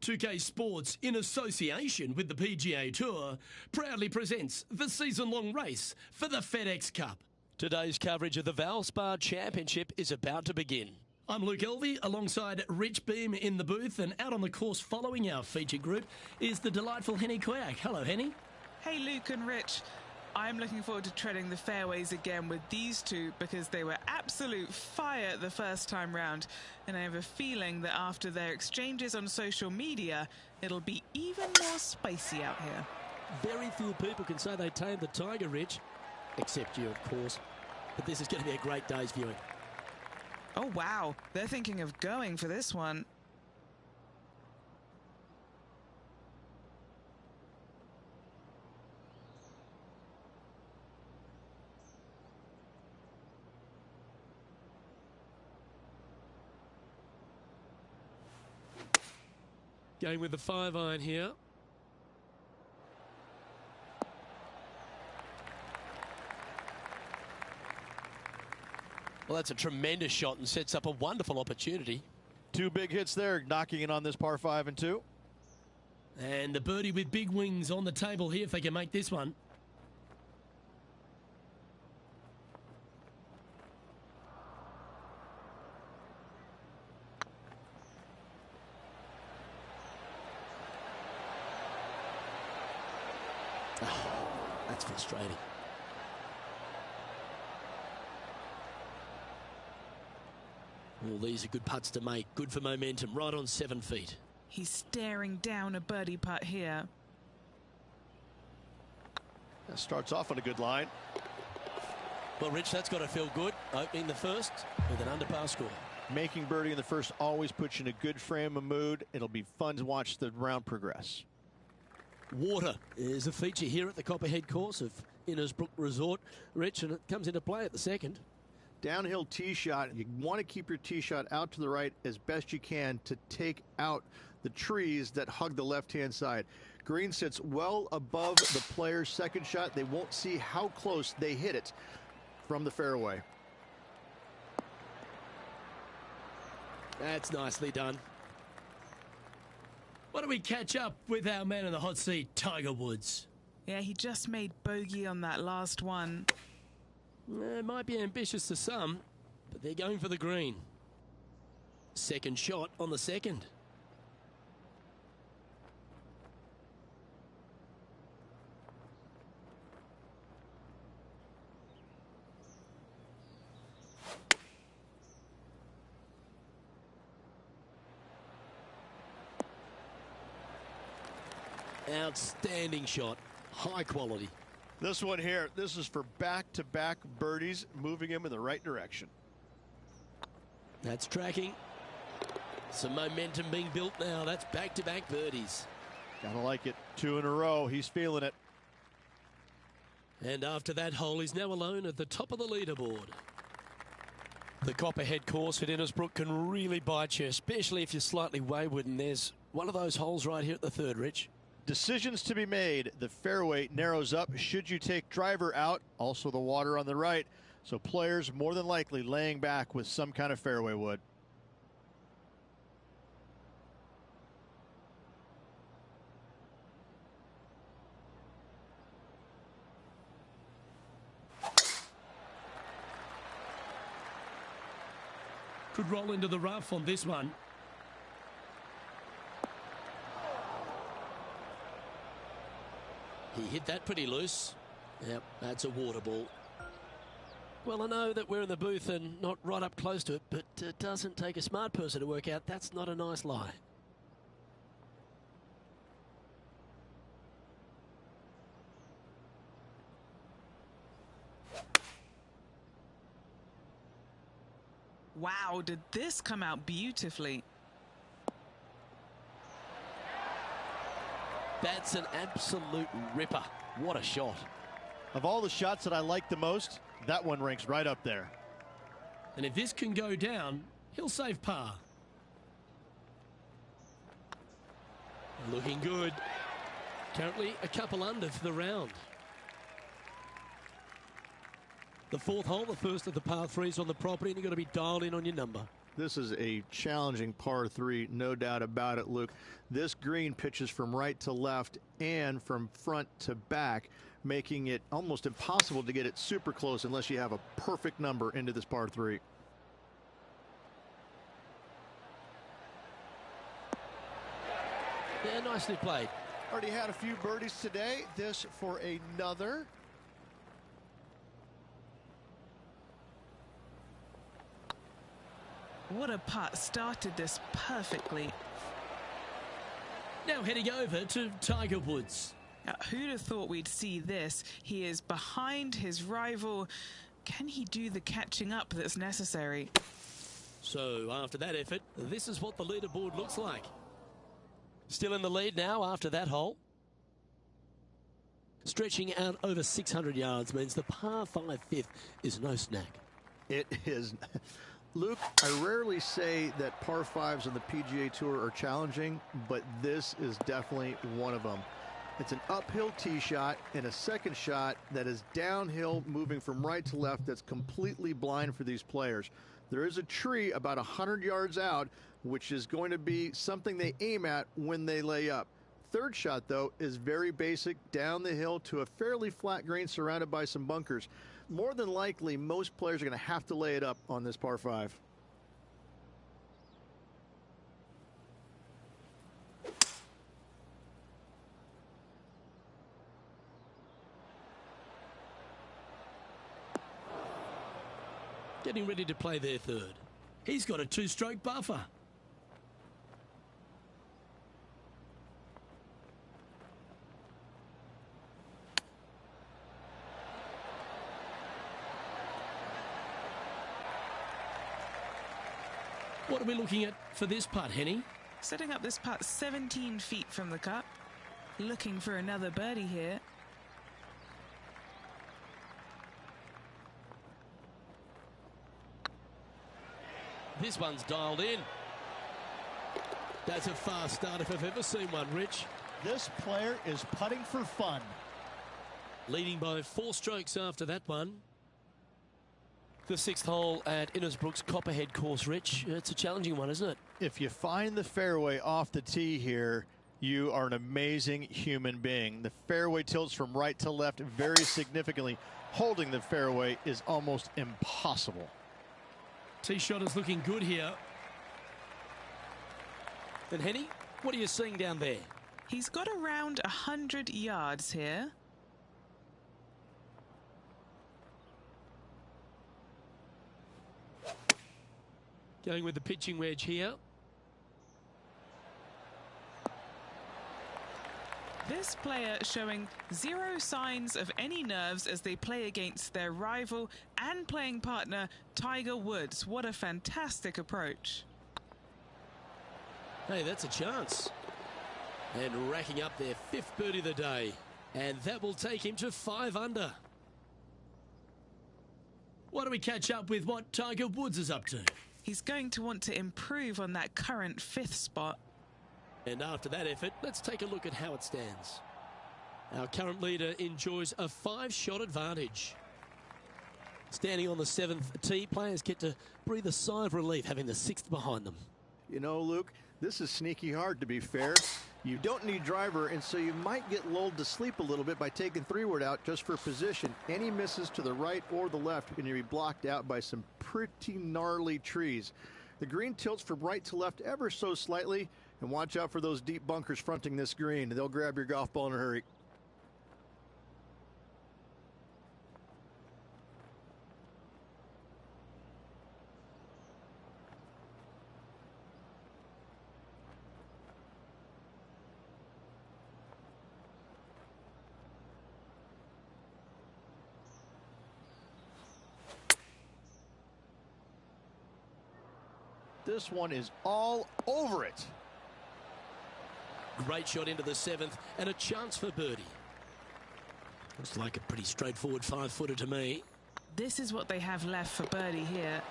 2K Sports, in association with the PGA Tour, proudly presents the season-long race for the FedEx Cup. Today's coverage of the Valspar Championship is about to begin. I'm Luke Elvey, alongside Rich Beam in the booth, and out on the course following our featured group is the delightful Henny Quack. Hello, Henny. Hey, Luke and Rich. I'm looking forward to treading the fairways again with these two because they were absolute fire the first time round, and I have a feeling that after their exchanges on social media, it'll be even more spicy out here. Very few people can say they tamed the tiger, Rich, except you, of course. But this is going to be a great day's viewing. Oh, wow. They're thinking of going for this one. Going with the 5-iron here. Well, that's a tremendous shot and sets up a wonderful opportunity. Two big hits there, knocking in on this par 5 and 2. And the birdie with big wings on the table here if they can make this one. Oh, that's frustrating. Well, these are good putts to make. Good for momentum. Right on 7 feet. He's staring down a birdie putt here. That starts off on a good line. Well, Rich, that's got to feel good. Opening the first with an under-par score. Making birdie in the first always puts you in a good frame of mood. It'll be fun to watch the round progress. Water is a feature here at the Copperhead course of Innisbrook Resort, Rich, and it comes into play at the second. Downhill tee shot. You want to keep your tee shot out to the right as best you can to take out the trees that hug the left-hand side. Green sits well above the player's second shot. They won't see how close they hit it from the fairway. That's nicely done. Why don't we catch up with our man in the hot seat, Tiger Woods? Yeah, he just made bogey on that last one. It might be ambitious to some, but they're going for the green. Second shot on the second. Outstanding shot. High quality. This one here, this is for back-to-back birdies, moving him in the right direction. That's tracking. Some momentum being built now. That's back-to-back birdies. Gotta like it. 2 in a row. He's feeling it. And after that hole, he's now alone at the top of the leaderboard. The Copperhead course at Innisbrook can really bite you, especially if you're slightly wayward, and there's one of those holes right here at the third, Rich. Decisions to be made. The fairway narrows up. Should you take driver out? Also the water on the right. So players more than likely laying back with some kind of fairway wood. Could roll into the rough on this one. He hit that pretty loose. Yep, that's a water ball. Well, I know that we're in the booth and not right up close to it, but it doesn't take a smart person to work out that's not a nice lie. Wow, did this come out beautifully? That's an absolute ripper. What a shot. Of all the shots that I like the most, that one ranks right up there. And if this can go down, he'll save par. Looking good. Currently a couple under for the round. The fourth hole, the first of the par threes on the property, and you've got to be dialed in on your number. This is a challenging par 3, no doubt about it, Luke. This green pitches from right to left and from front to back, making it almost impossible to get it super close unless you have a perfect number into this par 3. Yeah, nicely played. Already had a few birdies today. This for another. What a putt. Started this perfectly. Now heading over to Tiger Woods. Now, who'd have thought we'd see this? He is behind his rival. Can he do the catching up that's necessary? So after that effort, this is what the leaderboard looks like. Still in the lead now after that hole. Stretching out over 600 yards means the par 5 fifth is no snack. It is. Luke, I rarely say that par 5s on the PGA Tour are challenging, but this is definitely one of them. It's an uphill tee shot and a second shot that is downhill, moving from right to left, that's completely blind for these players. There is a tree about 100 yards out, which is going to be something they aim at when they lay up. Third shot, though, is very basic, down the hill to a fairly flat green surrounded by some bunkers. More than likely, most players are going to have to lay it up on this par 5. Getting ready to play their third. He's got a 2-stroke buffer. What are we looking at for this putt, Henny? Setting up this putt 17 feet from the cup. Looking for another birdie here. This one's dialed in. That's a fast start if I've ever seen one, Rich. This player is putting for fun. Leading by 4 strokes after that one. The 6th hole at Innisbrook's Copperhead course, Rich. It's a challenging one, isn't it? If you find the fairway off the tee here, you are an amazing human being. The fairway tilts from right to left very significantly. Holding the fairway is almost impossible. Tee shot is looking good here. And Henny, what are you seeing down there? He's got around 100 yards here. Going with the pitching wedge here. This player showing zero signs of any nerves as they play against their rival and playing partner, Tiger Woods. What a fantastic approach. Hey, that's a chance. And racking up their 5th birdie of the day. And that will take him to 5 under. Why don't we catch up with what Tiger Woods is up to? He's going to want to improve on that current 5th spot. And after that effort, let's take a look at how it stands. Our current leader enjoys a 5-shot advantage. Standing on the 7th tee, players get to breathe a sigh of relief having the 6th behind them. You know, Luke, this is sneaky hard, to be fair. You don't need driver, and so you might get lulled to sleep a little bit by taking 3-wood out just for position. Any misses to the right or the left, and you'll be blocked out by some pretty gnarly trees. The green tilts from right to left ever so slightly, and watch out for those deep bunkers fronting this green. They'll grab your golf ball in a hurry. This one is all over it. Great shot into the 7th and a chance for birdie. Looks like a pretty straightforward 5-footer to me. This is what they have left for birdie here.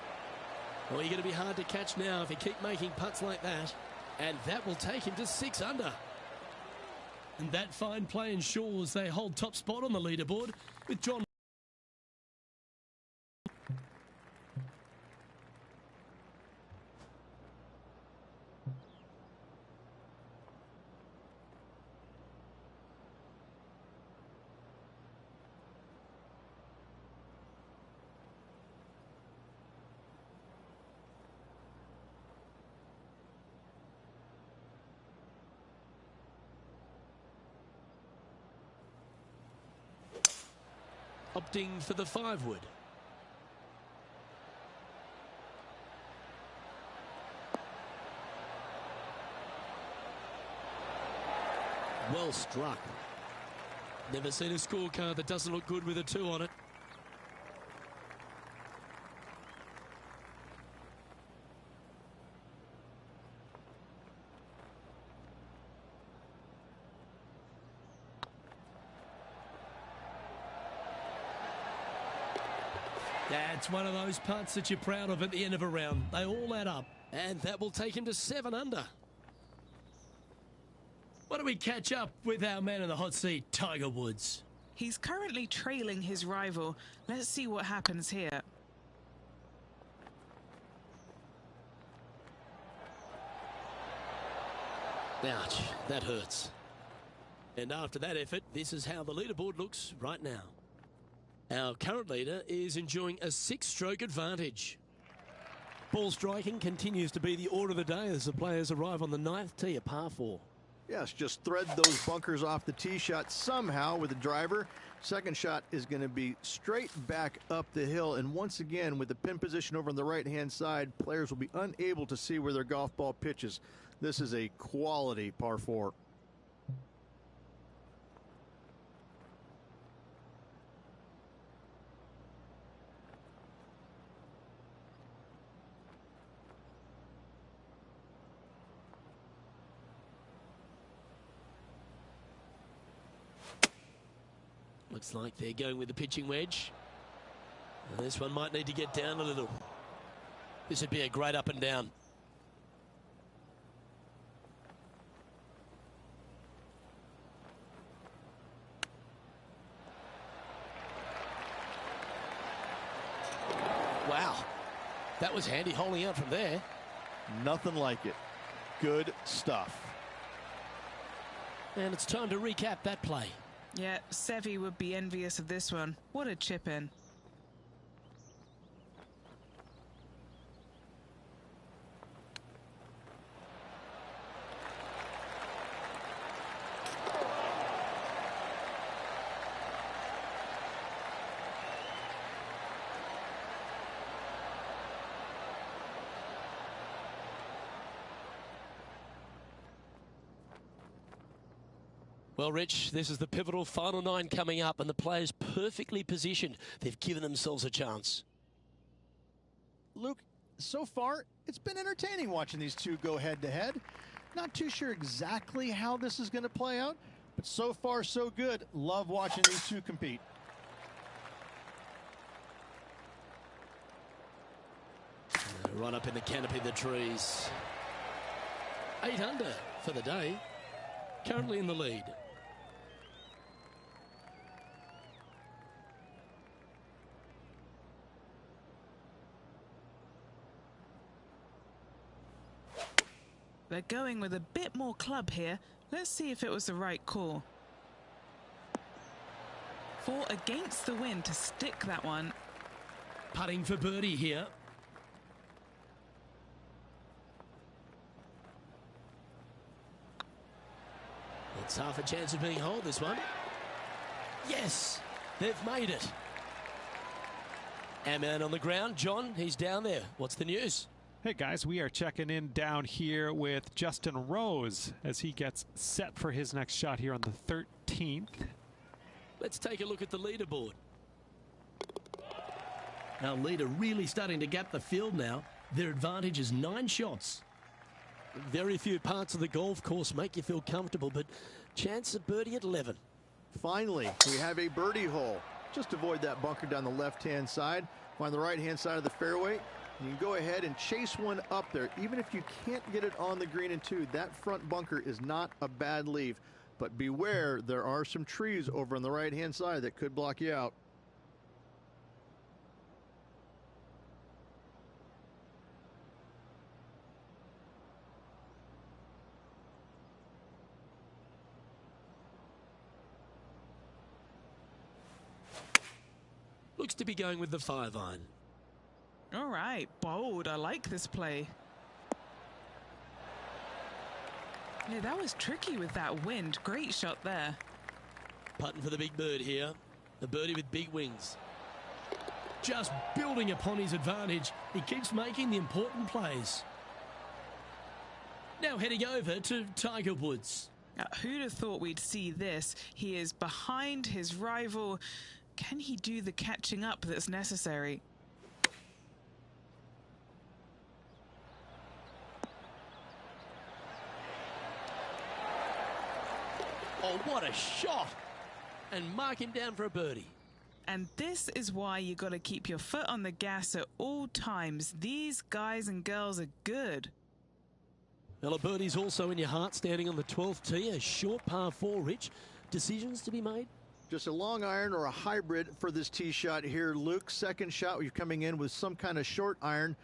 Well, you're going to be hard to catch now if you keep making putts like that. And that will take him to 6 under. And that fine play ensures they hold top spot on the leaderboard with John. opting for the 5-wood. Well struck. Never seen a scorecard that doesn't look good with a 2 on it. That's one of those putts that you're proud of at the end of a round. They all add up. And that will take him to 7 under. Why don't we catch up with our man in the hot seat, Tiger Woods? He's currently trailing his rival. Let's see what happens here. Ouch, that hurts. And after that effort, this is how the leaderboard looks right now. Our current leader is enjoying a 6-stroke advantage. Ball striking continues to be the order of the day as the players arrive on the 9th tee, a par 4. Yes, just thread those bunkers off the tee shot somehow with the driver. Second shot is going to be straight back up the hill. And once again, with the pin position over on the right-hand side, players will be unable to see where their golf ball pitches. This is a quality par 4. Looks like they're going with the pitching wedge. And this one might need to get down a little. This would be a great up and down. Wow. That was handy holding out from there. Nothing like it. Good stuff. And it's time to recap that play. Yeah, Seve would be envious of this one. What a chip in. Well, Rich, this is the pivotal final 9 coming up, and the players perfectly positioned. They've given themselves a chance. Luke, so far, it's been entertaining watching these two go head-to-head. Not too sure exactly how this is going to play out, but so far, so good. Love watching these two compete. Right up in the canopy of the trees. 8 under for the day. Currently in the lead. They're going with a bit more club here. Let's see if it was the right call. 4 against the wind to stick that one. Putting for birdie here. It's half a chance of being holed, this one. Yes, they've made it. Our man on the ground, John, he's down there. What's the news? Hey guys, we are checking in down here with Justin Rose as he gets set for his next shot here on the 13th. Let's take a look at the leaderboard. Our leader really starting to gap the field now. Their advantage is 9 shots. Very few parts of the golf course make you feel comfortable, but chance of birdie at 11. Finally, we have a birdie hole. Just avoid that bunker down the left-hand side. Find the right-hand side of the fairway. You can go ahead and chase one up there. Even if you can't get it on the green in 2, that front bunker is not a bad leave. But beware, there are some trees over on the right-hand side that could block you out. Looks to be going with the 5-iron. All right, bold. I like this play. Yeah, that was tricky with that wind. Great shot there. Putting for the big bird here. The birdie with big wings. Just building upon his advantage. He keeps making the important plays. Now heading over to Tiger Woods. Who'd have thought we'd see this? He is behind his rival. Can he do the catching up that's necessary? Oh, what a shot! And mark him down for a birdie. And this is why you got to keep your foot on the gas at all times. These guys and girls are good. Well, a birdie's also in your heart, standing on the 12th tee. A short par 4, Rich. Decisions to be made? Just a long iron or a hybrid for this tee shot here, Luke. Second shot, you're coming in with some kind of short iron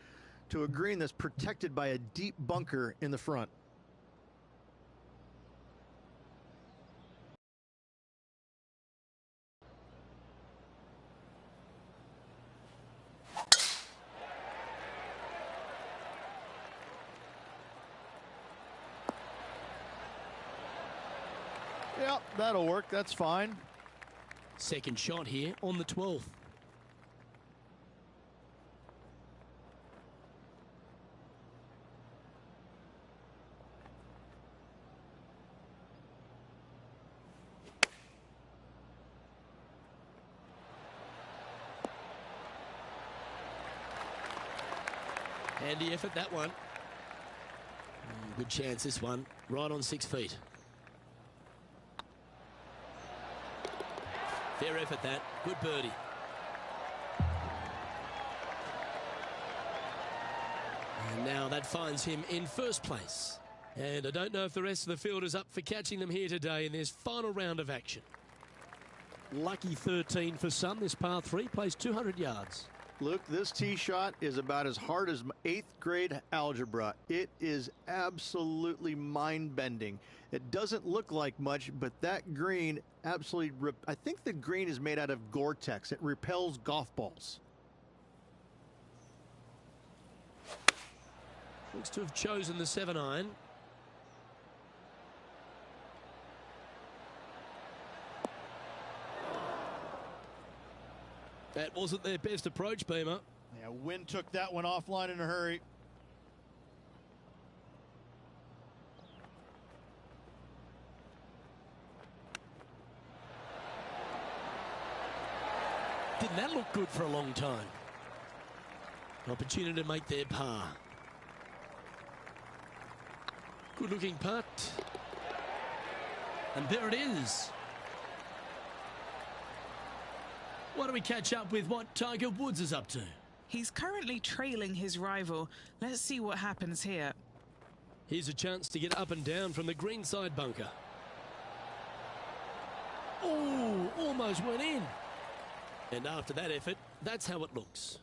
to a green that's protected by a deep bunker in the front. Yep, that'll work. That's fine. Second shot here on the 12th. Handy effort, that one. Good chance, this one. Right on 6 feet. Fair effort, that. Good birdie. And now that finds him in first place. And I don't know if the rest of the field is up for catching them here today in this final round of action. Lucky 13 for some. This par 3 plays 200 yards. Luke, this tee shot is about as hard as 8th grade algebra. It is absolutely mind-bending. It doesn't look like much, but that green absolutely... I think the green is made out of Gore-Tex. It repels golf balls. Looks to have chosen the 7-iron. That wasn't their best approach, Beamer. Yeah, wind took that one offline in a hurry. Didn't that look good for a long time? Opportunity to make their par. Good looking putt. And there it is. Why don't we catch up with what Tiger Woods is up to? He's currently trailing his rival. Let's see what happens here. Here's a chance to get up and down from the greenside bunker. Oh, almost went in. And after that effort, that's how it looks.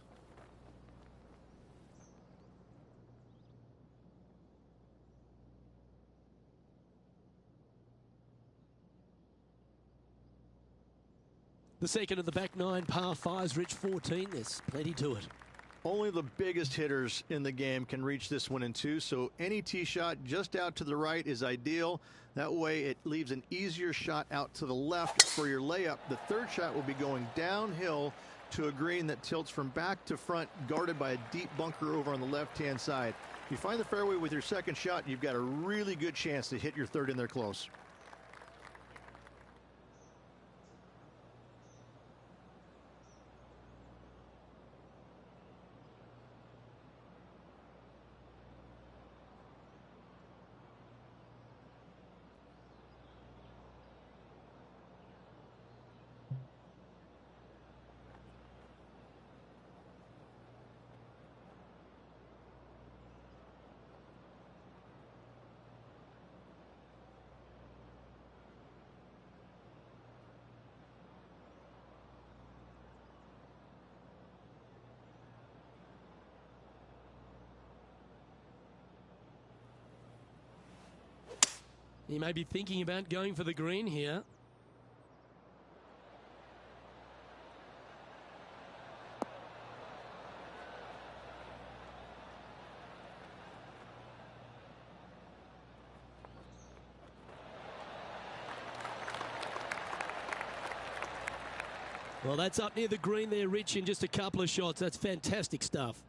The second of the back 9 par 5s, Rich 14. There's plenty to it. Only the biggest hitters in the game can reach this one in 2, so any tee shot just out to the right is ideal. That way it leaves an easier shot out to the left for your layup. The third shot will be going downhill to a green that tilts from back to front, guarded by a deep bunker over on the left-hand side. If you find the fairway with your second shot, you've got a really good chance to hit your third in there close. He may be thinking about going for the green here. Well, that's up near the green there, Rich, in just a couple of shots. That's fantastic stuff.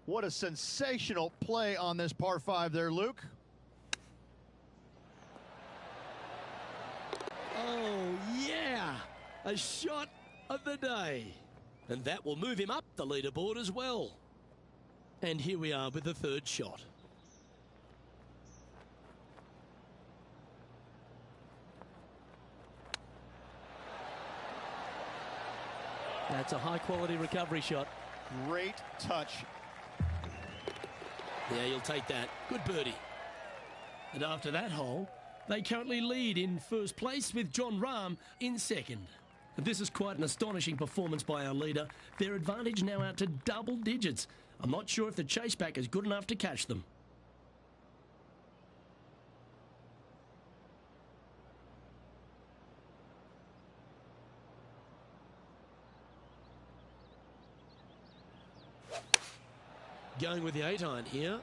What a sensational play on this par 5 there, Luke. Oh, yeah. A shot of the day. And that will move him up the leaderboard as well. And here we are with the third shot. That's a high-quality recovery shot. Great touch. Yeah, you'll take that. Good birdie. And after that hole, they currently lead in first place with John Rahm in second. This is quite an astonishing performance by our leader. Their advantage now out to double digits. I'm not sure if the chase back is good enough to catch them. Going with the 8-iron here.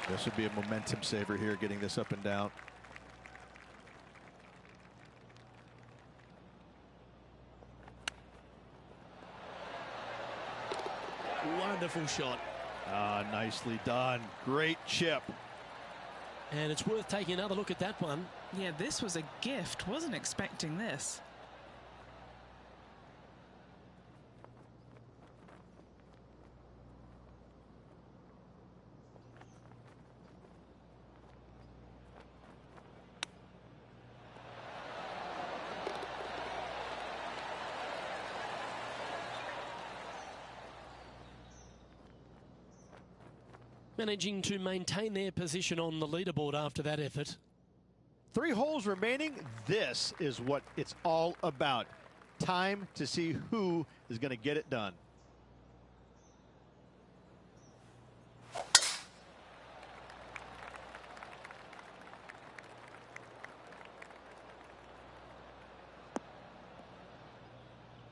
This would be a momentum saver here, getting this up and down. Wonderful shot. Ah, nicely done. Great chip. And it's worth taking another look at that one. Yeah, this was a gift. Wasn't expecting this. Managing to maintain their position on the leaderboard after that effort. 3 holes remaining. This is what it's all about. Time to see who is going to get it done.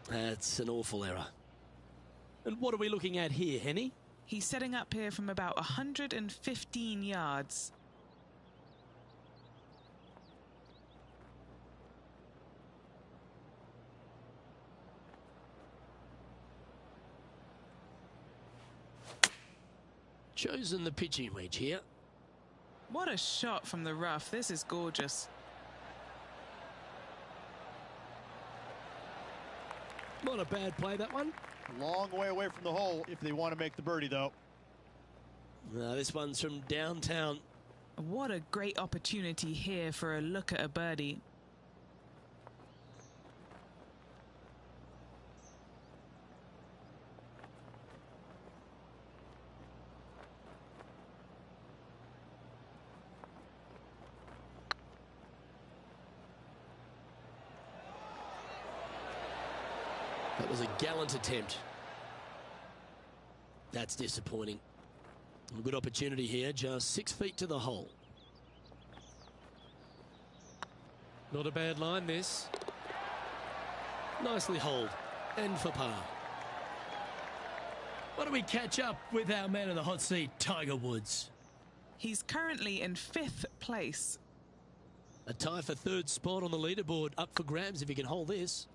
That's an awful error. And what are we looking at here, Henny? He's setting up here from about 115 yards. Chosen the pitching wedge here. What a shot from the rough. This is gorgeous. Not a bad play, that one. Long way away from the hole if they want to make the birdie, though. This one's from downtown. What a great opportunity here for a look at a birdie. That was a gallant attempt. That's disappointing. A good opportunity here, just 6 feet to the hole. Not a bad line, this. Nicely holed, and for par. Why don't we catch up with our man in the hot seat, Tiger Woods? He's currently in 5th place. A tie for 3rd spot on the leaderboard, up for grabs if he can hold this.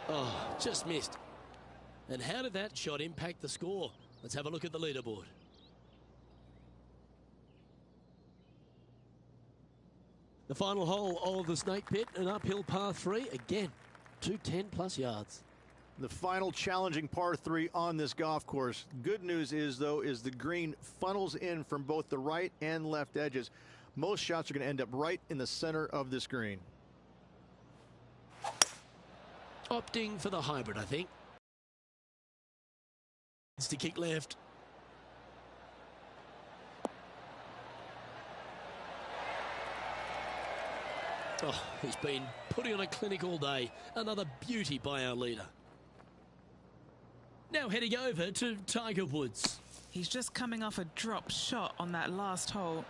Oh, just missed. And how did that shot impact the score? Let's have a look at the leaderboard. The final hole of the Snake Pit, an uphill par 3. Again, 210 plus yards. The final challenging par 3 on this golf course. Good news is, though, is the green funnels in from both the right and left edges. Most shots are going to end up right in the center of this green. Opting for the hybrid, I think. It's to kick left. Oh, he's been putting on a clinic all day. Another beauty by our leader. Now heading over to Tiger Woods. He's just coming off a drop shot on that last hole.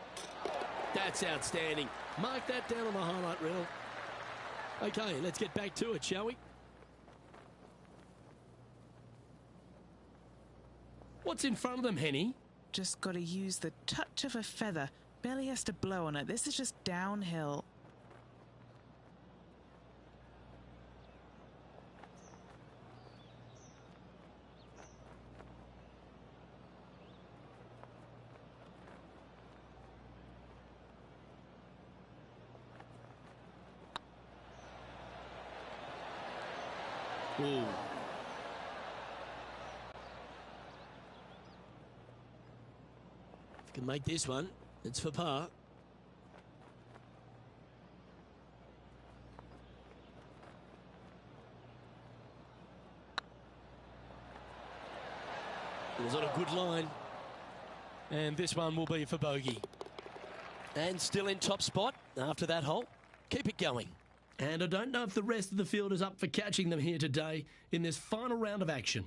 That's outstanding. Mark that down on the highlight reel. Okay, let's get back to it, shall we? What's in front of them, Henny? Just got to use the touch of a feather. Barely has to blow on it. This is just downhill. Ooh. Can make this one. It's for par. It was on a good line. And this one will be for bogey. And still in top spot after that hole. Keep it going. And I don't know if the rest of the field is up for catching them here today in this final round of action.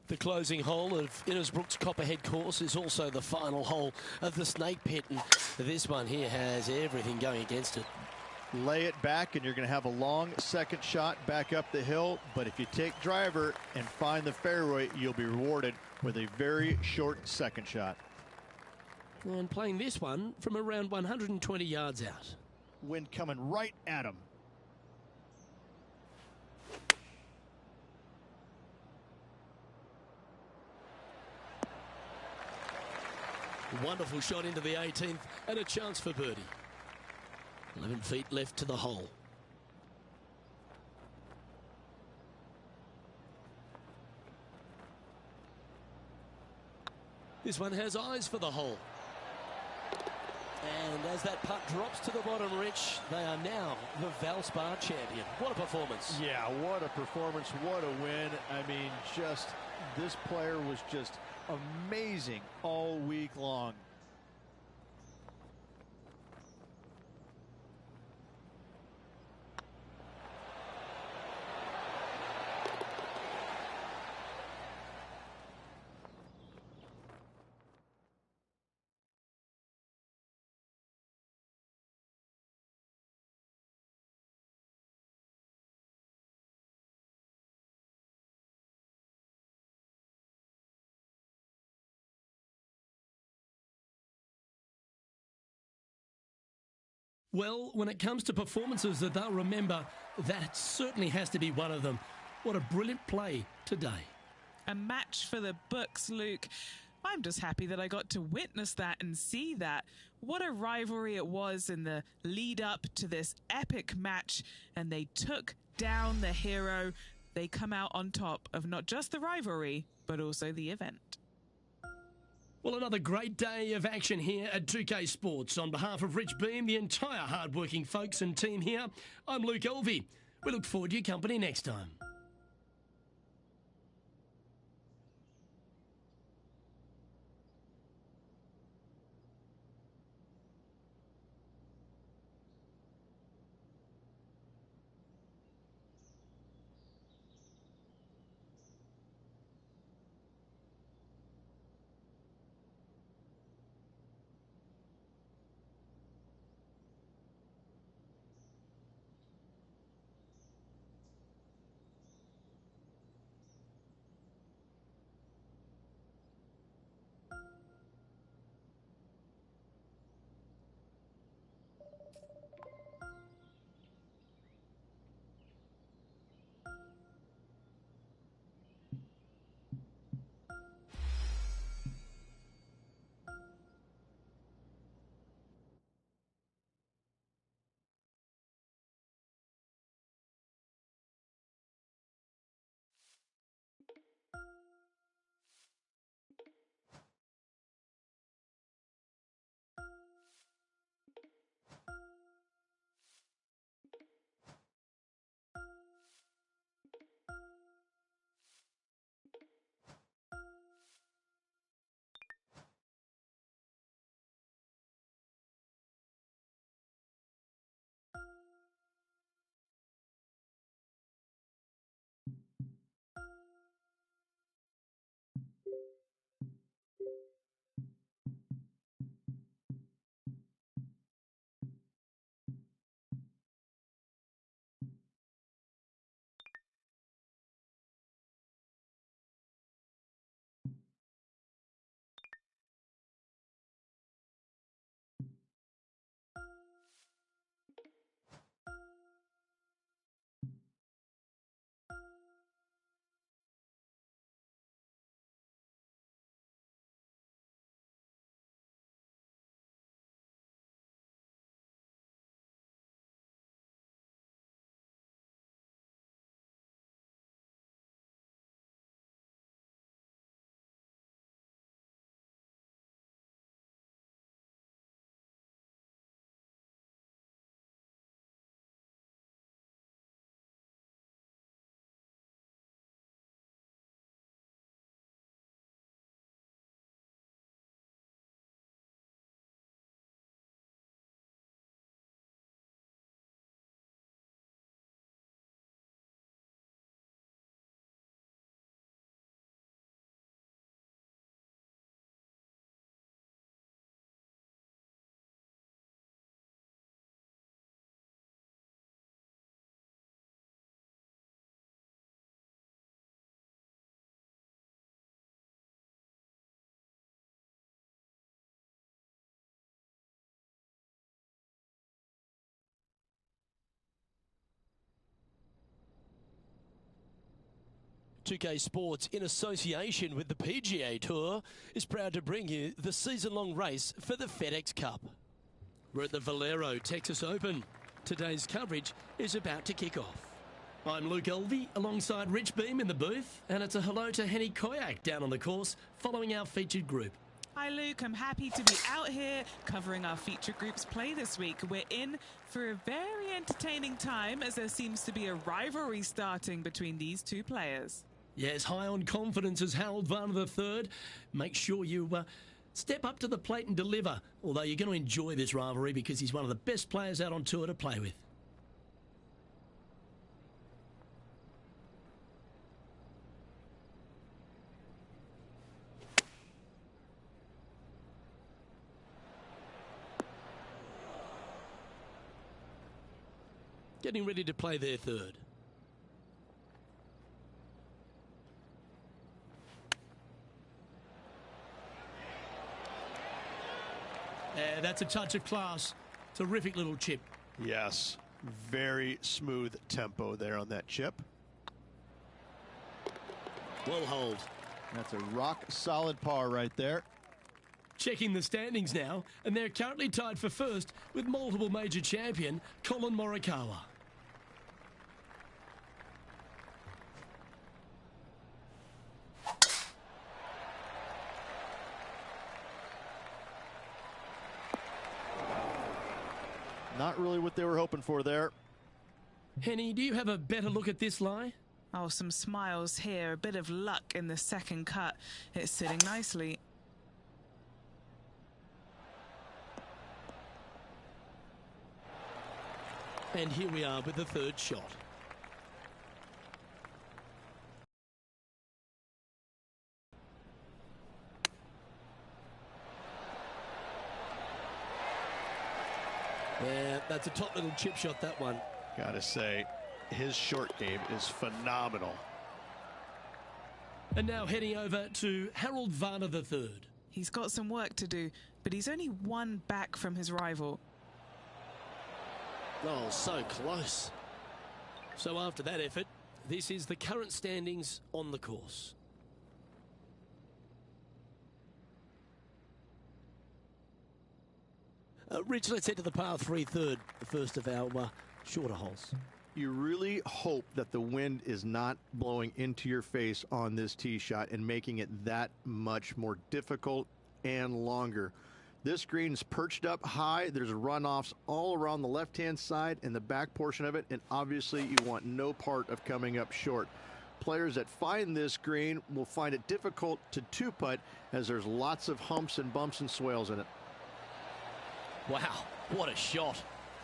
The closing hole of Innisbrook's Copperhead course is also the final hole of the Snake Pit, and this one here has everything going against it. Lay it back and you're going to have a long second shot back up the hill, but if you take driver and find the fairway, you'll be rewarded with a very short second shot. And playing this one from around 120 yards out. Wind coming right at him. Wonderful shot into the 18th and a chance for birdie. 11 feet left to the hole. This one has eyes for the hole. And as that putt drops to the bottom, Rich, they are now the Valspar champion. What a performance. Yeah, what a performance, what a win. I mean, just this player was just amazing all week long. Well, when it comes to performances that they'll remember, that certainly has to be one of them. What a brilliant play today. A match for the books, Luke. I'm just happy that I got to witness that and see that. What a rivalry it was in the lead up to this epic match, and they took down the hero. They come out on top of not just the rivalry, but also the event. Well, another great day of action here at 2K Sports. On behalf of Rich Beam, the entire hard-working folks and team here, I'm Luke Elvey. We look forward to your company next time. 2K Sports, in association with the PGA Tour, is proud to bring you the season-long race for the FedEx Cup. We're at the Valero Texas Open. Today's coverage is about to kick off. I'm Luke Elvey alongside Rich Beam in the booth, and it's a hello to Henny Koyak down on the course following our featured group. Hi Luke, I'm happy to be out here covering our feature group's play this week. We're in for a very entertaining time as there seems to be a rivalry starting between these two players. Yes, high on confidence as Harold Varner III. Make sure you step up to the plate and deliver, although you're going to enjoy this rivalry because he's one of the best players out on tour to play with. Getting ready to play their third. Yeah, that's a touch of class. Terrific little chip. Yes, very smooth tempo there on that chip. Well hold. That's a rock solid par right there. Checking the standings now, and they're currently tied for first with multiple major champion Colin Morikawa. Not really what they were hoping for there. Henny, do you have a better look at this lie? Oh, some smiles here, a bit of luck in the second cut. It's sitting nicely. And here we are with the third shot. Yeah, that's a top little chip shot, that one. Gotta say, his short game is phenomenal. And now heading over to Harold Varner III. He's got some work to do, but he's only one back from his rival. Oh, so close. So after that effort, this is the current standings on the course. Rich, let's head to the par 3 third, the first of our shorter holes. You really hope that the wind is not blowing into your face on this tee shot and making it that much more difficult and longer. This green's perched up high. There's runoffs all around the left-hand side and the back portion of it, and obviously you want no part of coming up short. Players that find this green will find it difficult to two-putt as there's lots of humps and bumps and swales in it. Wow, what a shot.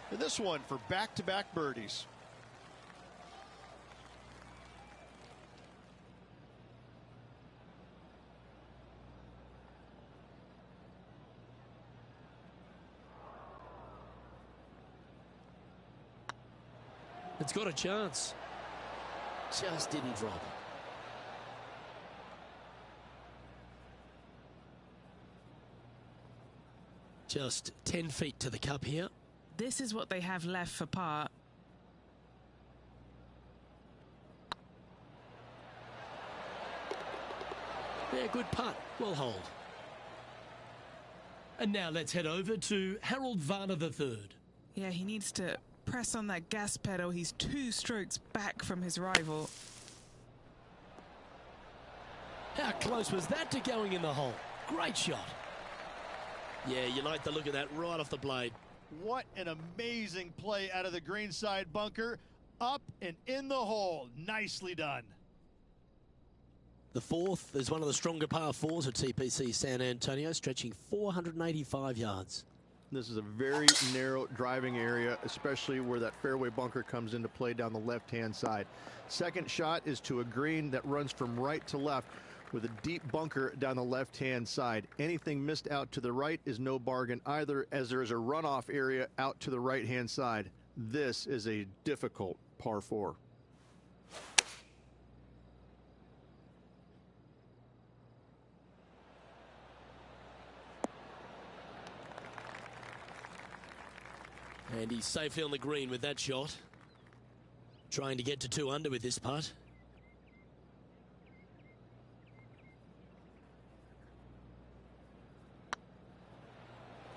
And this one for back-to-back birdies. It's got a chance. Just didn't drop. Just 10 feet to the cup here. This is what they have left for par. Yeah, good putt. Well hold. And now let's head over to Harold Varner III. Yeah, he needs to press on that gas pedal. He's 2 strokes back from his rival. How close was that to going in the hole? Great shot. Yeah, you like the look of that right off the blade. What an amazing play out of the greenside bunker. Up and in the hole. Nicely done. The fourth is one of the stronger par 4s at TPC San Antonio, stretching 485 yards. This is a very narrow driving area, especially where that fairway bunker comes into play down the left-hand side. Second shot is to a green that runs from right to left with a deep bunker down the left-hand side. Anything missed out to the right is no bargain either, as there is a runoff area out to the right-hand side. This is a difficult par 4. And he's safely on the green with that shot. Trying to get to 2 under with this putt.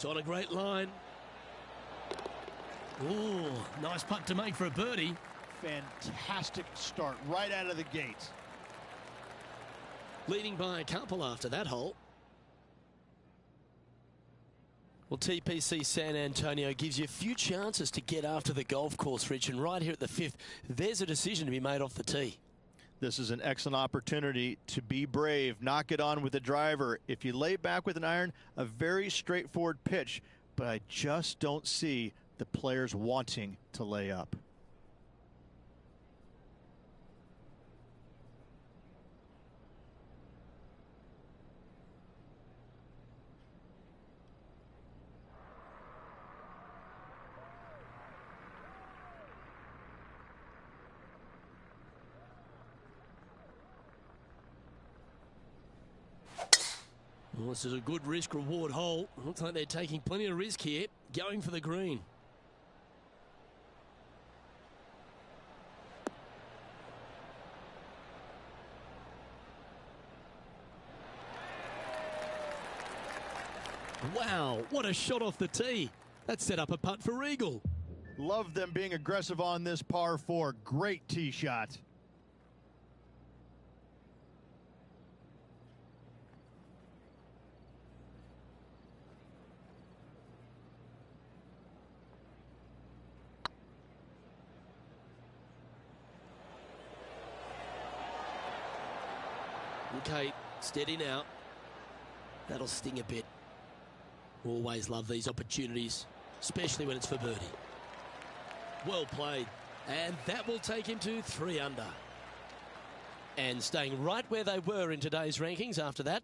It's on a great line. Ooh, nice putt to make for a birdie. Fantastic start right out of the gate. Leading by a couple after that hole. Well, TPC San Antonio gives you a few chances to get after the golf course, Rich, and right here at the 5th, there's a decision to be made off the tee. This is an excellent opportunity to be brave, knock it on with the driver. If you lay back with an iron, a very straightforward pitch, but I just don't see the players wanting to lay up. Well, this is a good risk-reward hole. Looks like they're taking plenty of risk here, going for the green. Wow, what a shot off the tee. That set up a putt for eagle. Love them being aggressive on this par 4. Great tee shot. Okay, steady now. That'll sting a bit. Always love these opportunities, especially when it's for birdie. Well played. And that will take him to 3 under. And staying right where they were in today's rankings after that.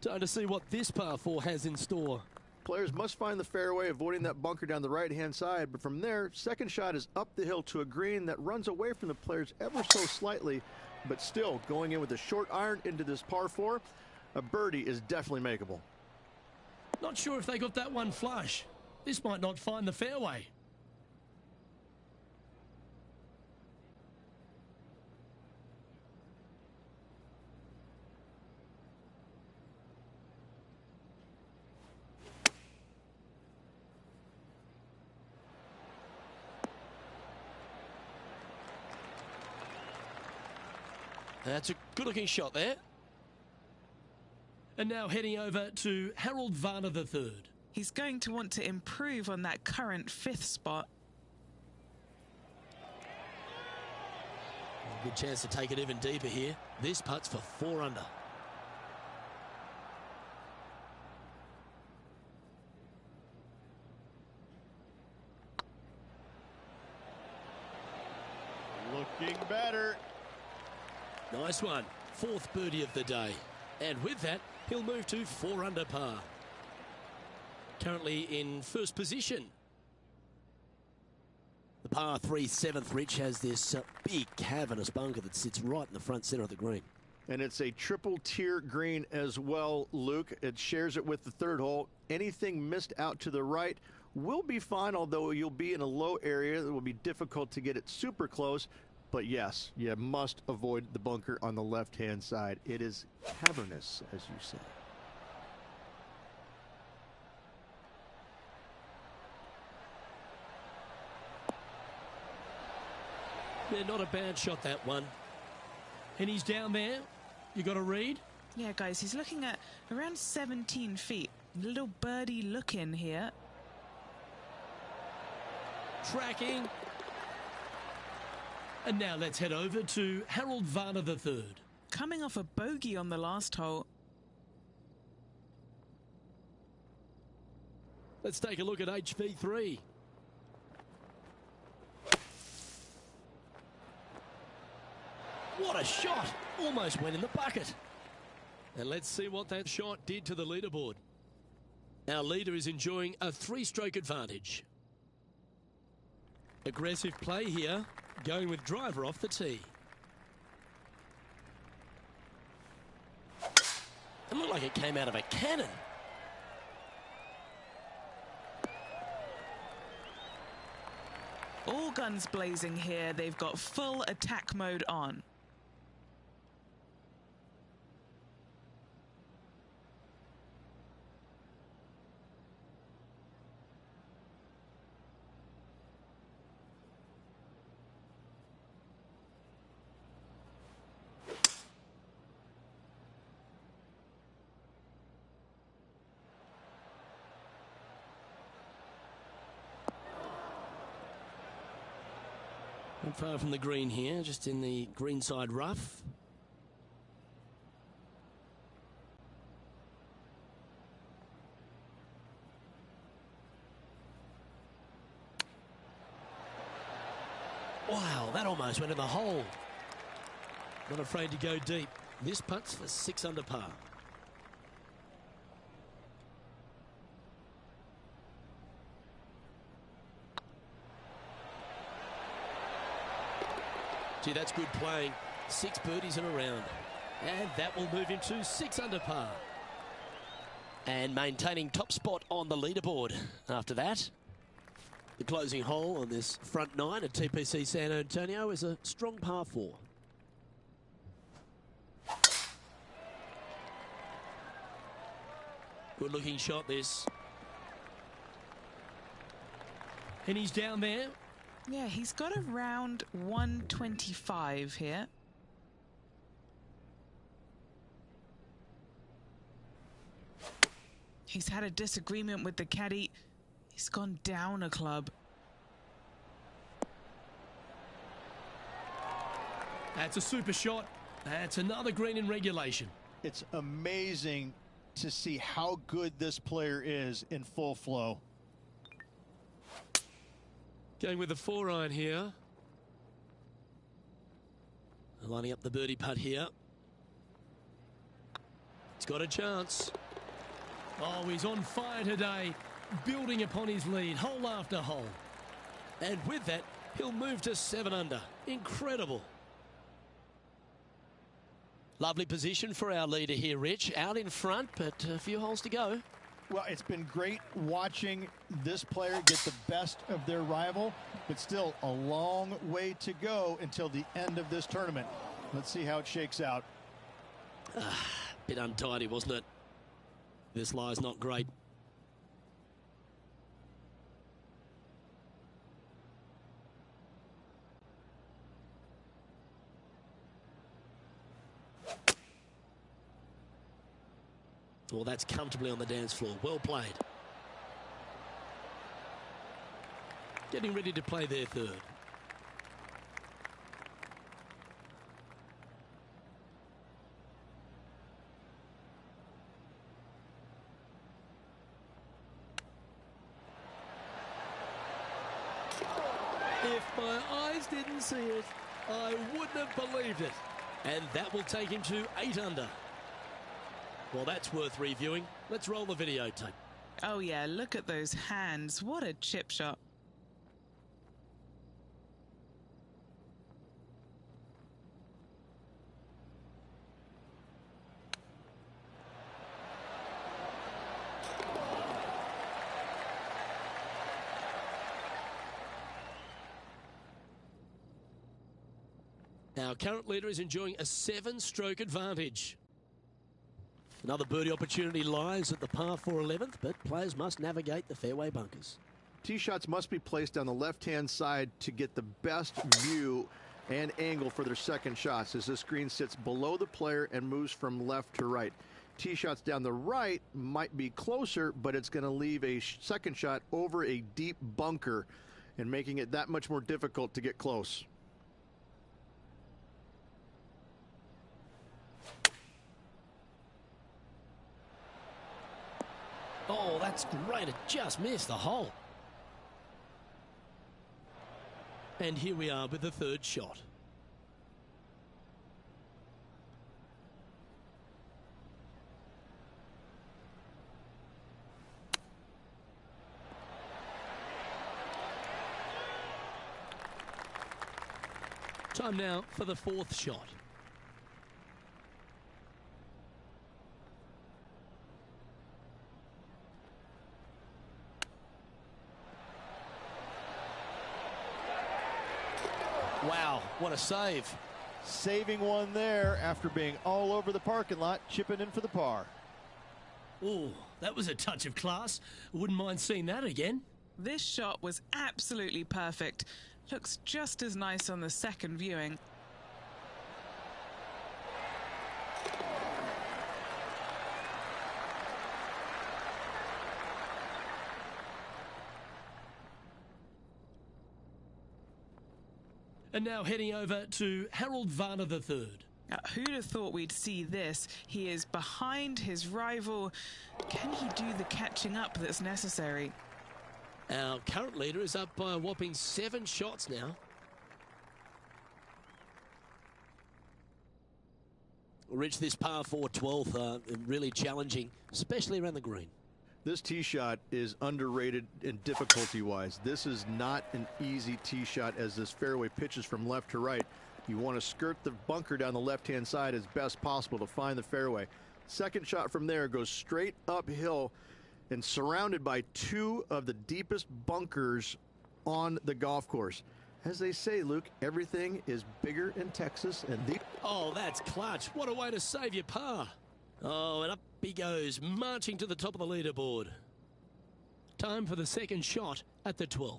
Time to see what this par 4 has in store. Players must find the fairway, avoiding that bunker down the right-hand side. But from there, second shot is up the hill to a green that runs away from the players ever so slightly. But still, going in with a short iron into this par 4, a birdie is definitely makeable. Not sure if they got that one flush. This might not find the fairway. That's a good-looking shot there. And now heading over to Harold Varner III. He's going to want to improve on that current 5th spot. Good chance to take it even deeper here. This putt's for 4 under. Looking better. Nice one. 4th birdie of the day. And with that, he'll move to 4 under par. Currently in first position. The par 3 7th, Rich, has this big cavernous bunker that sits right in the front center of the green. And it's a triple tier green as well, Luke. It shares it with the 3rd hole. Anything missed out to the right will be fine, although you'll be in a low area that will be difficult to get it super close. But yes, you must avoid the bunker on the left-hand side. It is cavernous, as you say. Yeah, not a bad shot, that one. And he's down there. You got a read? Yeah, guys, he's looking at around 17 feet. Little birdie look in here. Tracking. And now let's head over to Harold Varner III. Coming off a bogey on the last hole. Let's take a look at HV3. What a shot! Almost went in the bucket. And let's see what that shot did to the leaderboard. Our leader is enjoying a 3-stroke advantage. Aggressive play here, going with driver off the tee. It looked like it came out of a cannon. All guns blazing here. They've got full attack mode on. Not far from the green here, just in the greenside rough. Wow, that almost went in the hole. Not afraid to go deep. This putt's for 6 under par. Gee, that's good playing. 6 birdies in a round. And that will move him to 6 under par. And maintaining top spot on the leaderboard after that. The closing hole on this front 9 at TPC San Antonio is a strong par 4. Good looking shot this. And he's down there. Yeah, he's got around 125 here. He's had a disagreement with the caddy. He's gone down a club. That's a super shot. That's another green in regulation. It's amazing to see how good this player is in full flow. Going with the 4-iron here. Lining up the birdie putt here. He's got a chance. Oh, he's on fire today, building upon his lead, hole after hole. And with that, he'll move to 7 under. Incredible. Lovely position for our leader here, Rich. Out in front, but a few holes to go. Well, it's been great watching this player get the best of their rival, but still a long way to go until the end of this tournament. Let's see how it shakes out. Bit untidy, wasn't it? This lie's not great. Well, that's comfortably on the dance floor. Well played. Getting ready to play their third. If my eyes didn't see it, I wouldn't have believed it. And that will take him to 8 under. Well, that's worth reviewing. Let's roll the videotape. Oh yeah, look at those hands. What a chip shot. Our current leader is enjoying a 7-stroke advantage. Another birdie opportunity lies at the par 4 11th, but players must navigate the fairway bunkers. Tee shots must be placed on the left-hand side to get the best view and angle for their second shots, as this green sits below the player and moves from left to right. Tee shots down the right might be closer, but it's going to leave a second shot over a deep bunker and making it that much more difficult to get close. Oh, that's great. It just missed the hole. And here we are with the third shot. Time now for the fourth shot. Wow, what a save. Saving one there after being all over the parking lot, chipping in for the par. Oh, that was a touch of class. Wouldn't mind seeing that again. This shot was absolutely perfect. Looks just as nice on the second viewing. And now heading over to Harold Varner III. Who'd have thought we'd see this? He is behind his rival. Can he do the catching up that's necessary? Our current leader is up by a whopping 7 shots now. Rich, this par 4 12th, really challenging, especially around the green. This tee shot is underrated in difficulty-wise. This is not an easy tee shot as this fairway pitches from left to right. You want to skirt the bunker down the left-hand side as best possible to find the fairway. Second shot from there goes straight uphill and surrounded by 2 of the deepest bunkers on the golf course. As they say, Luke, everything is bigger in Texas, and the... Oh, that's clutch. What a way to save your par. Oh, and up he goes, marching to the top of the leaderboard. Time for the second shot at the 12th.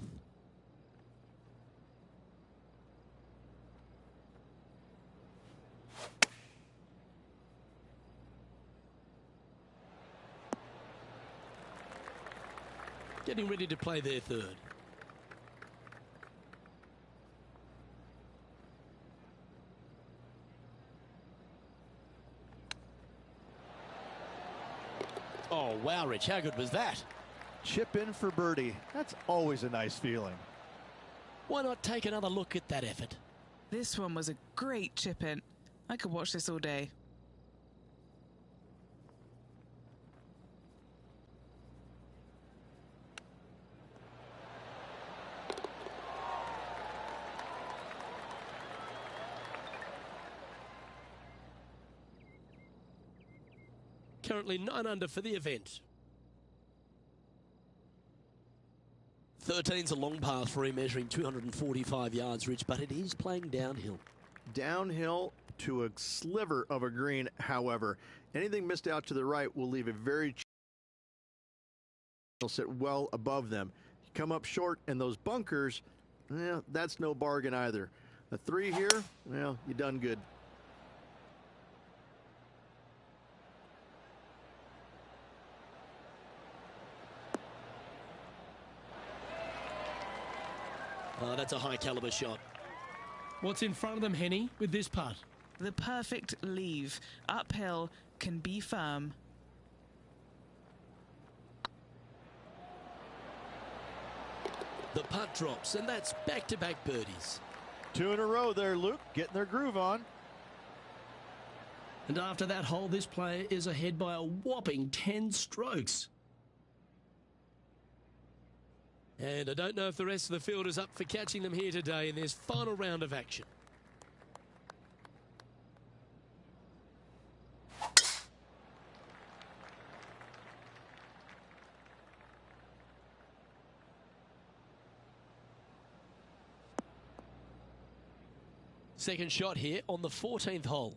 Getting ready to play their third. Oh, wow, Rich, how good was that? Chip in for birdie. That's always a nice feeling. Why not take another look at that effort? This one was a great chip in. I could watch this all day. Currently 9 under for the event. 13's a long par 3 measuring 245 yards, Rich, but it is playing downhill. Downhill to a sliver of a green, however. Anything missed out to the right will leave a very... will sit well above them. You come up short, and those bunkers, that's no bargain either. A 3 here, well, you done good. Oh, that's a high caliber shot. What's in front of them, Henny, with this putt? The perfect leave. Uphill, can be firm. The putt drops, and that's back-to-back birdies. 2 in a row there, Luke, getting their groove on. And after that hole, this player is ahead by a whopping 10 strokes. And I don't know if the rest of the field is up for catching them here today in this final round of action. Second shot here on the 14th hole.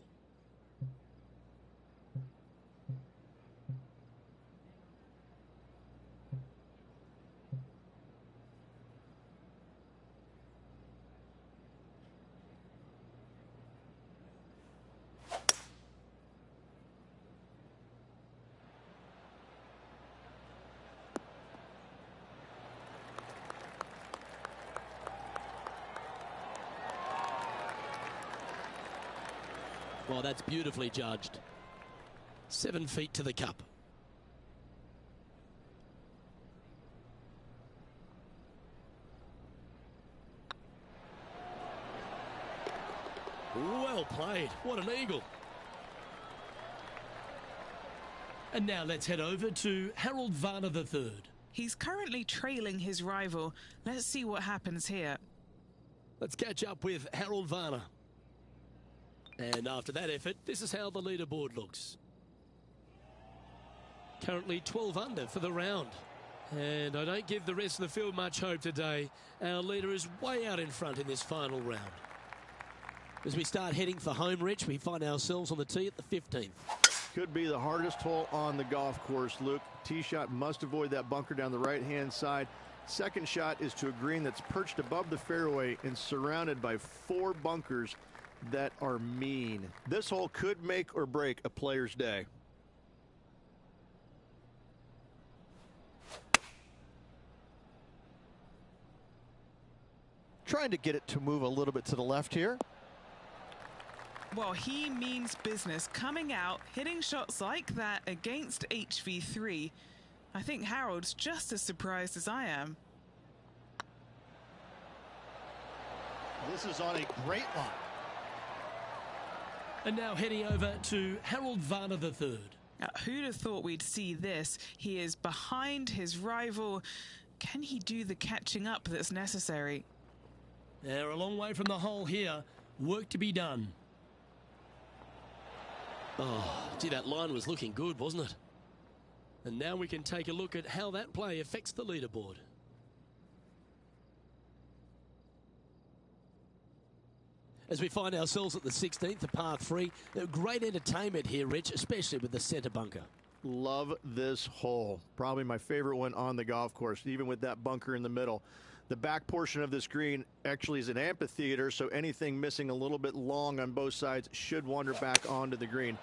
Well, that's beautifully judged. 7 feet to the cup. Well played. What an eagle. And now let's head over to Harold Varner III. He's currently trailing his rival. Let's see what happens here. Let's catch up with Harold Varner. And after that effort, this is how the leaderboard looks. Currently 12 under for the round. And I don't give the rest of the field much hope today. Our leader is way out in front in this final round. As we start heading for home, Rich, we find ourselves on the tee at the 15th. Could be the hardest hole on the golf course, Luke. Tee shot must avoid that bunker down the right-hand side. Second shot is to a green that's perched above the fairway and surrounded by 4 bunkers that are mean. This hole could make or break a player's day. trying to get it to move a little bit to the left here. Well, he means business. Coming out, hitting shots like that against HV3. I think Harold's just as surprised as I am. This is on a great line. And now heading over to Harold Varner III. Who'd have thought we'd see this? He is behind his rival. Can he do the catching up that's necessary? They're a long way from the hole here. Work to be done. Oh, gee, that line was looking good, wasn't it? And now we can take a look at how that play affects the leaderboard. As we find ourselves at the 16th, the par 3. Great entertainment here, Rich, especially with the centre bunker. Love this hole. Probably my favorite one on the golf course, even with that bunker in the middle. The back portion of this green actually is an amphitheater, so anything missing a little bit long on both sides should wander back onto the green.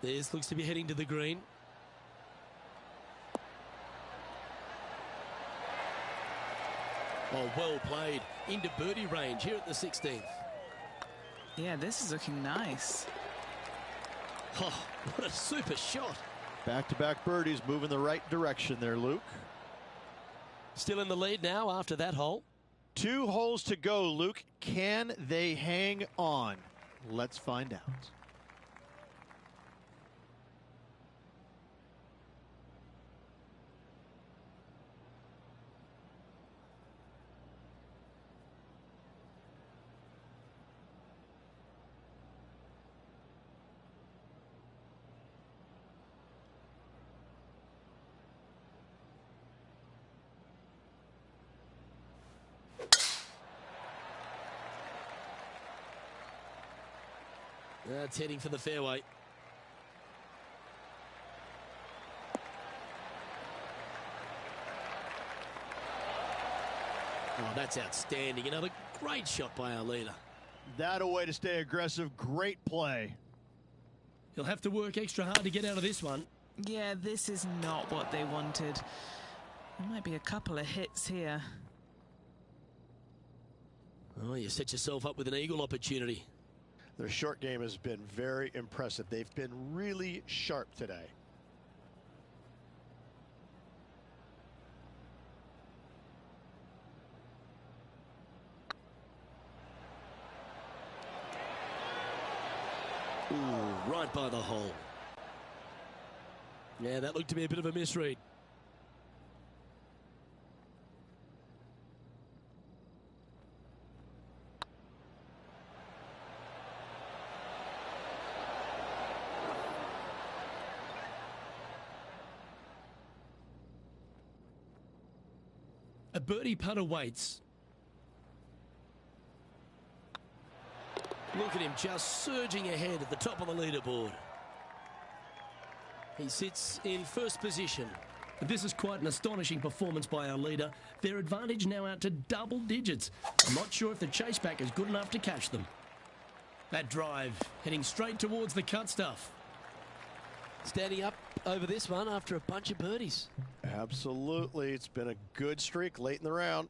This looks to be heading to the green. Oh, well played. Into birdie range here at the 16th. Yeah, this is looking nice. Oh, what a super shot. Back-to-back birdies moving the right direction there, Luke. Still in the lead now after that hole. 2 holes to go, Luke. Can they hang on? Let's find out. That's heading for the fairway. Oh, that's outstanding. Another great shot by our leader. That a way to stay aggressive. Great play. He'll have to work extra hard to get out of this one. Yeah, this is not what they wanted. There might be a couple of hits here. Oh, you set yourself up with an eagle opportunity. Their short game has been very impressive. They've been really sharp today. Ooh, right by the hole. Yeah, that looked to be a bit of a misread. A birdie putt awaits. Look at him just surging ahead at the top of the leaderboard. He sits in first position. This is quite an astonishing performance by our leader. Their advantage now out to double digits. I'm not sure if the chase back is good enough to catch them. That drive heading straight towards the cut stuff. Standing up over this one after a bunch of birdies. Absolutely. It's been a good streak late in the round.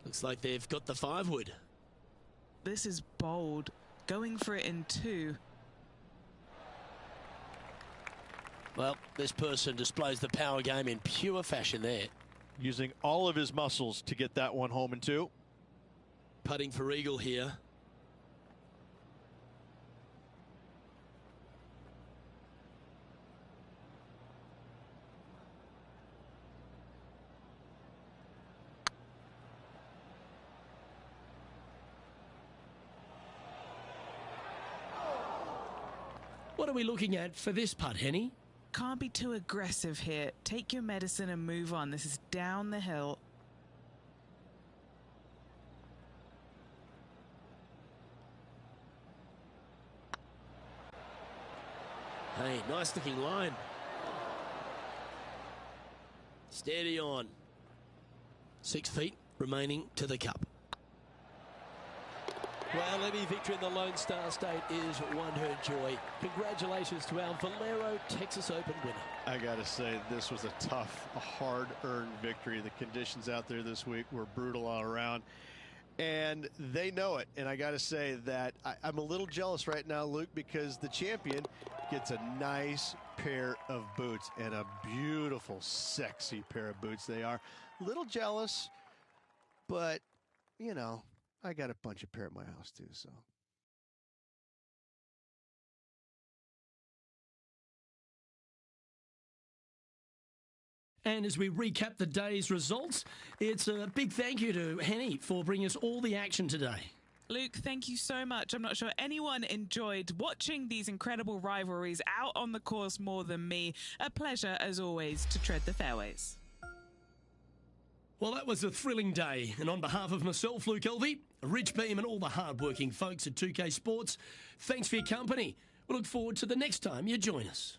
Looks like they've got the 5-wood. This is bold. Going for it in 2. Well, this person displays the power game in pure fashion there. Using all of his muscles to get that one home in 2. Putting for eagle here. What are we looking at for this putt, Henny? Can't be too aggressive here. Take your medicine and move on. This is down the hill. Hey, nice looking line. Steady on. 6 feet remaining to the cup. Well, any victory in the Lone Star State is one her joy. Congratulations to our Valero Texas Open winner. I gotta say, this was a tough, a hard-earned victory. The conditions out there this week were brutal all around, and they know it. And I gotta say that I'm a little jealous right now, Luke, because the champion gets a nice pair of boots, and a beautiful, sexy pair of boots they are. A little jealous, but, you know, I got a bunch of pair at my house too, so. And as we recap the day's results, it's a big thank you to Henny for bringing us all the action today. Luke, thank you so much. I'm not sure anyone enjoyed watching these incredible rivalries out on the course more than me. A pleasure, as always, to tread the fairways. Well, that was a thrilling day. And on behalf of myself, Luke Elvey, Rich Beam and all the hard-working folks at 2K Sports, thanks for your company. We look forward to the next time you join us.